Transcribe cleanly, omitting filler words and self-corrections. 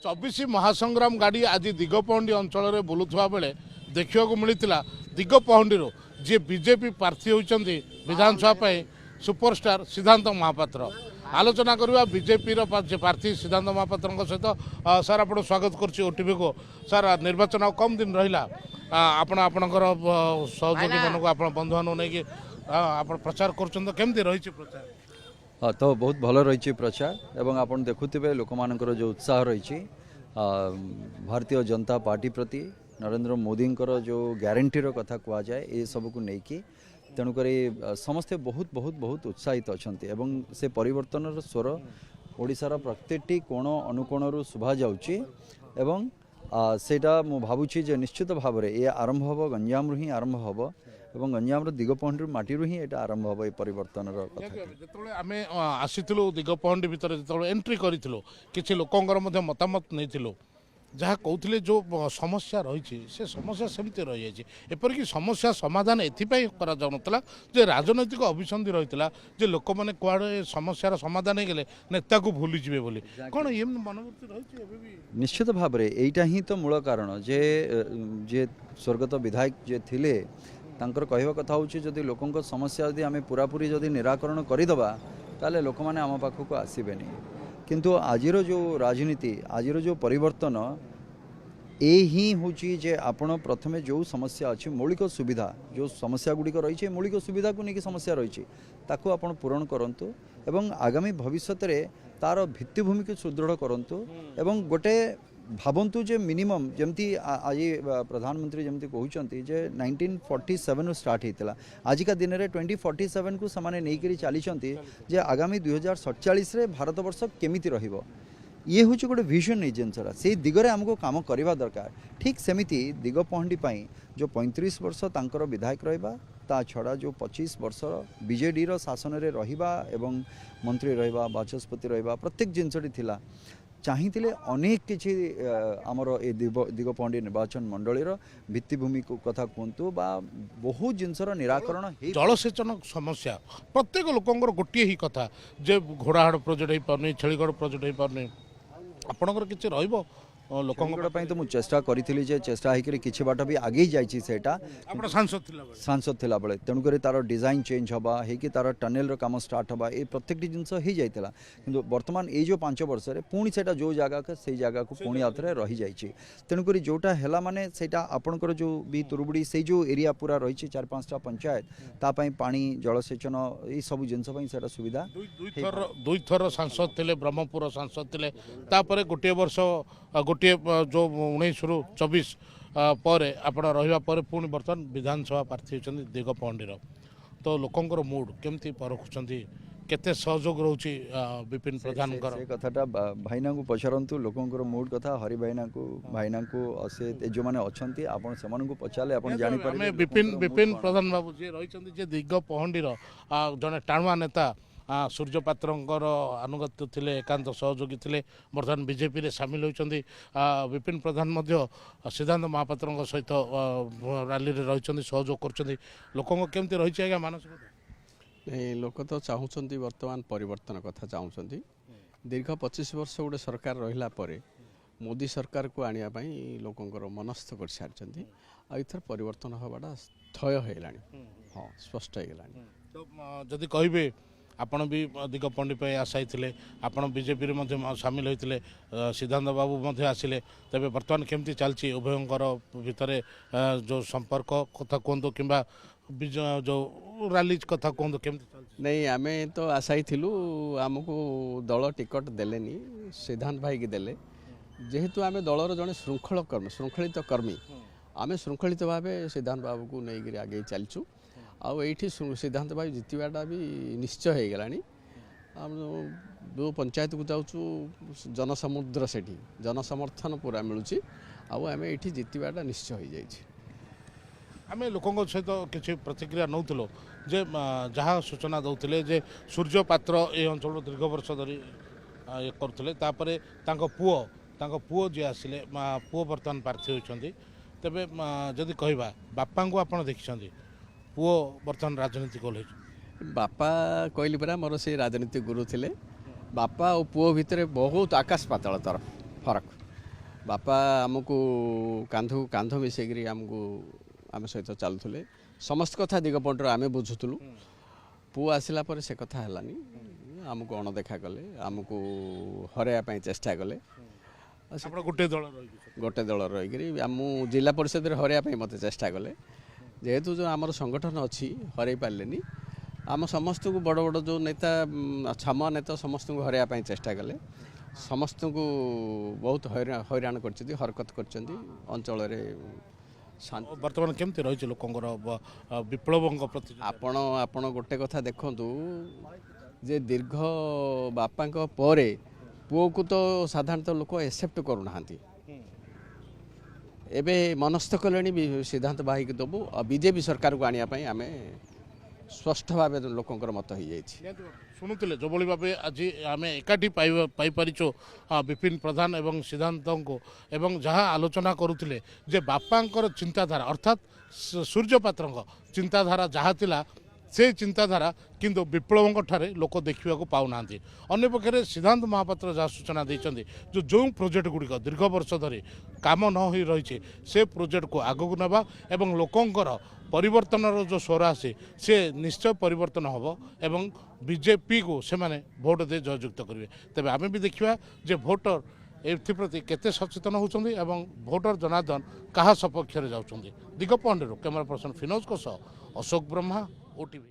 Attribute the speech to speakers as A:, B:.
A: 24 महासंग्राम गाड़ी आज दिगपहंडी अंचल में बुलुवा बेले देखा मिलता दिगपहंडी जी बीजेपी प्रार्थी होती विधानसभा सुपरस्टार सिद्धांत महापात्र आलोचना करवा बीजेपी प्रार्थी सिद्धांत महापात्र सहित सर आप स्वागत करुच्ची ओटीवी को सर निर्वाचन कम दिन रहा आपणकर सहयोगी मानक आप बंधु बान्धव नहीं आप प्रचार करमती रही प्रचार।
B: हाँ तो बहुत भल रही प्रचार एवं आप देखुवे लोक मानकर जो उत्साह रही भारतीय जनता पार्टी प्रति नरेंद्र मोदी जो ग्यारंटी कथा कह जाए ये सब को लेकिन तेणुक समस्ते बहुत बहुत बहुत उत्साहित अच्छा एवं से परिवर्तन स्वर ओडिशार प्रत्येकटी कोण अनुकोण शोभा जाउची एवं सेटा मु भावुची जे निश्चित भाव में ये आरंभ हम गंजाम ही आरंभ हम एवं गंजाम दिगपहंडी माटी ही यहाँ आरंभ हम ये परिवर्तन
A: जो आम आसीलु दिगपहंडी भितर जो एंट्री करूँ कि लोकंर मतामत नहीं जहाँ कहते जो समस्या रही से समस्या सेमती रही जाए एपरिक समस्या समाधान एपाई करा जे राजनैतिक अभिसंधि रही है लोक मैंने कड़े समस्यार समाधान हो गले नेता को भूली जी बोली कौन ये मनोवृत्ति रही
B: निश्चित भाव में यहीटा ही तो मूल कारण जे जे स्वर्गत विधायक जे थिले तांकर कहवा कथा होची जदि लोकंक समस्या जदि आमे पूरापूरी जदि निराकरण करदेबा ताले लोक माने आम पाखक आसबेनी किंतु आजिर जो राजनीति आजिर जो परिवर्तन ए ही होची जे आपण प्रथमे जो समस्या अच्छी मौलिक सुविधा जो समस्या गुड़िक रही मौलिक सुविधा को लेकिन समस्या रही ताकू आपण पूरण करंतु एवं आगामी भविष्य में तार भित्तिभूमि को सुदृढ़ करंतु एवं गोटे भावंतु जे मिनिमम जमती आज प्रधानमंत्री जमती कहते जे 1947 स्टार्ट होता आजिका दिन में 2047 को समाने नहीं करी चली जे आगामी 2047 रे भारत वर्ष केमिति रहिबो ये हूँ गोटे विजन नहीं जिनसा से दिगरे आमको काम करवा दरकार ठीक सेमिति दिगपहंडी पाई जो 35 वर्ष तांकर विधायक रहिबा ता छड़ा जो 25 वर्ष बीजेडी रो शासन रे रहिबा एवं मंत्री रहिबा बाचस्पति रहिबा प्रत्येक जिनसटी थिला चाहिए अनेक किसी आमर ए दिगपहंडी निर्वाचन मंडलीर भित्तिभूमि को कथा कहतु बा बहुत जिनसर निराकरण
A: जलसेचन समस्या प्रत्येक लोकंर गोटे ही कथा जे घोड़ाहाड़ प्रोजेक्ट हो पारनी छेलीगढ़ प्रोजेक्ट हो पारनी आपणकर किसी रहिबो
B: लोकंई तो मुझे चेष्टा करी चेष्टा होकर किसी बाट भी आगे जाइए सांसद थिला बेले तेणुक तार डिजाइन चेंज हवा है तार टनेल काम स्टार्ट हवा ये प्रत्येक जिनस हो जाता कि बर्तमान ये जो 5 वर्ष पुणी से जो जगह से जगह को पुणी आउ थे रही जाइए तेणुक जोटा है माने सेटा आपणकर जो भी तुरुबुड़ी से जो एरिया पूरा रही 4-5टा पंचायत तापाई पानी जलसेचन ये सब जिनस सुविधा
A: दुई थर सांसद थे ब्रह्मपुर सांसद थे गोटे वर्ष गोटे जो 19-24 पर आप रहा पुणी बर्तमान विधानसभा प्रार्थी होती दिगपहंडीर तो लोकंर मूड केमती परखुंट केते सहयोग रोचे विपिन प्रधान
B: कथाटा भाईना को पचारतु लोकंर मूड कथा हरि भाईना को से जो मैंने अच्छा आपन से पचारे आप जापर
A: विपिन प्रधान बाबू जी रही दिगपहंडीर जड़े टाणुआ नेता सूर्य पात्रंकर अनुगत्य थे एकांत सहयोगी थे बर्तमान बीजेपी रे सामिल होती विपिन प्रधान सिद्धांत महापात्र सहित रैली रही सहयोग कर लोक केमती रही आज्ञा मानसिकता
C: नहीं लोक तो चाहूँगी वर्तमान परिवर्तन कथा चाहूँगी दीर्घ 25 वर्ष गोटे सरकार रहिला परे मोदी सरकार को आने लोकंर मनस्थ कर सारी आर परिवर्तन हवाटा स्थय होगा हाँ स्पष्ट होगा
A: तो जदि कहे आपण भी दिगपहंडी आशाई थे आपण बीजेपी सामिल होते सिद्धांत बाबू आसिले तेज बर्तमान केमती चलती उभयंकर भितर जो संपर्क कथा कहतु कि जो रैली कथा कहतु केमती
C: नहीं आम तो आशाई थिलु आमको दल टिकट देलेनी सिद्धांत भाई की देले जेहेतु आम दलर जड़े श्रृंखलित कर्मी आम श्रृंखलित भाव सिद्धांत बाबू को नहीं आगे चलचु आईठी सिद्धांत भाई जितवाटा भी निश्चय हो गला जो पंचायत को जाऊँ जनसमुद्र से जनसमर्थन पूरा मिलूँ आम ये जितवाटा निश्चय हो जाए
A: आम लोकों सहित किसी प्रतिक्रिया नौलो जे जहाँ सूचना दौले जे सूर्य पात्र ये अंचल दीर्घ वर्ष धरी ये करुले पुओ जी आसिले पुओ बर्तमान प्रार्थी होती तेरे जदि कहवा बापा को आप देखते पुओ बर्तमान राजनीति कल
C: बापा कहली परा मोर से राजनीति गुरु थे बापा और पुओ भितर बहुत आकाश पाताल तरफ फरक ବାପା ଆମକୁ କାନ୍ଧକୁ କାନ୍ଧ ମିଶେଇକିରି ଆମକୁ ଆମ ସହିତ ଚାଲୁଥିଲେ ସମସ୍ତ କଥା ଦିଗପହଣ୍ଡିର ଆମେ ବୁଝୁଥିଲୁ। ପୁଅ ଆସିଲା ପରେ ସେ କଥା ହେଲାନି, ଆମକୁ ଅଣଦେଖା କଲେ, ଆମକୁ ହରାଇବା ପାଇଁ ଚେଷ୍ଟା କଲେ।
A: ଆପଣ ଗୋଟିଏ ଦଳ ରହିଛି
C: ଗୋଟେ ଦଳ ରହିକରି ଆମ ଜିଲ୍ଲା ପରିଷଦରେ ହରାଇବା ପାଇଁ ମୋତେ ଚେଷ୍ଟା କଲେ। ଯେହେତୁ ଯେଉଁ ଆମର ସଂଗଠନ ଅଛି ହରାଇ ପାରିଲେନି, ଆମ ସମସ୍ତଙ୍କୁ ବଡ଼ ବଡ଼ ଯେଉଁ ନେତା ଛାମୁଆ ନେତା ସମସ୍ତଙ୍କୁ ହରାଇବା ପାଇଁ ଚେଷ୍ଟା କଲେ। ସମସ୍ତଙ୍କୁ ବହୁତ ହଇରାଣ କରିଛନ୍ତି, ହରକତ କରିଛନ୍ତି। ଅଞ୍ଚଳରେ ଶାନ୍ତି
A: ବର୍ତ୍ତମାନ କେମିତି ରହିଛି ଲୋକଙ୍କର ବିପ୍ଳବଙ୍କ ପ୍ରତି?
C: ଆପଣ ଗୋଟେ କଥା ଦେଖନ୍ତୁ ଯେ ଦୀର୍ଘ ବାପାଙ୍କ ପରେ ପୁଅକୁ ତ ସାଧାରଣତଃ ଲୋକ ଏକ୍ସେପ୍ଟ କରୁନାହାନ୍ତି। ଏବେ ମନସ୍ଥ କଲେଣି ସିଦ୍ଧାନ୍ତ ଭାଇକି ଦେବୁ ଆଉ ବିଜେପି ସରକାରକୁ ଆଣିବା ପାଇଁ ଆମେ ସ୍ପଷ୍ଟ ଭାବେ ଲୋକଙ୍କର ମତ ହୋଇଯାଇଛି।
A: ଶୁଣୁଥିଲେ ଯେଭଳି ଭାବେ ଆଜି ଆମେ ଏକାଠି ପାଇପାରିଛୁ ବିପିନ ପ୍ରଧାନ ଏବଂ ସିଦ୍ଧାନ୍ତଙ୍କୁ, ଏବଂ ଯାହା ଆଲୋଚନା କରୁଥିଲେ ଯେ ବାପାଙ୍କର ଚିନ୍ତାଧାରା ଅର୍ଥାତ୍ ସୂର୍ଯ୍ୟ ପାତ୍ରଙ୍କ ଚିନ୍ତାଧାରା ଯାହା ଥିଲା ସେ ଚିନ୍ତାଧାରା କିନ୍ତୁ ବିପ୍ଳବଙ୍କ ଠାରେ ଲୋକ ଦେଖିବାକୁ ପାଉନାହାନ୍ତି। ଅନ୍ୟପକ୍ଷରେ ସିଦ୍ଧାନ୍ତ ମହାପାତ୍ର ଯାହା ସୂଚନା ଦେଇଛନ୍ତି ଯେଉଁ ପ୍ରୋଜେକ୍ଟ ଗୁଡ଼ିକ ଦୀର୍ଘ ବର୍ଷ ଧରି କାମ ନ ହୋଇ ରହିଛି ସେ ପ୍ରୋଜେକ୍ଟକୁ ଆଗକୁ ନେବା ଏବଂ ଲୋକଙ୍କର ପରିବର୍ତ୍ତନର ଯେଉଁ ସ୍ୱର ଆସେ ସେ ନିଶ୍ଚୟ ପରିବର୍ତ୍ତନ ହେବ ଏବଂ ବିଜେପିକୁ ସେମାନେ ଭୋଟ ଦେଇ ଜୟଯୁକ୍ତ କରିବେ। ତେବେ ଆମେ ବି ଦେଖିବା ଯେ ଭୋଟର ଏଥିପ୍ରତି କେତେ ସଚେତନ ହେଉଛନ୍ତି ଏବଂ ଭୋଟର ଜନାର୍ଦ୍ଦନ କାହା ସପକ୍ଷରେ ଯାଉଛନ୍ତି। ଦିଗପହଣ୍ଡିରୁ କ୍ୟାମେରା ପର୍ସନ ଫିନୋଜଙ୍କ ସହ ଅଶୋକ ବ୍ରହ୍ମା, OTV।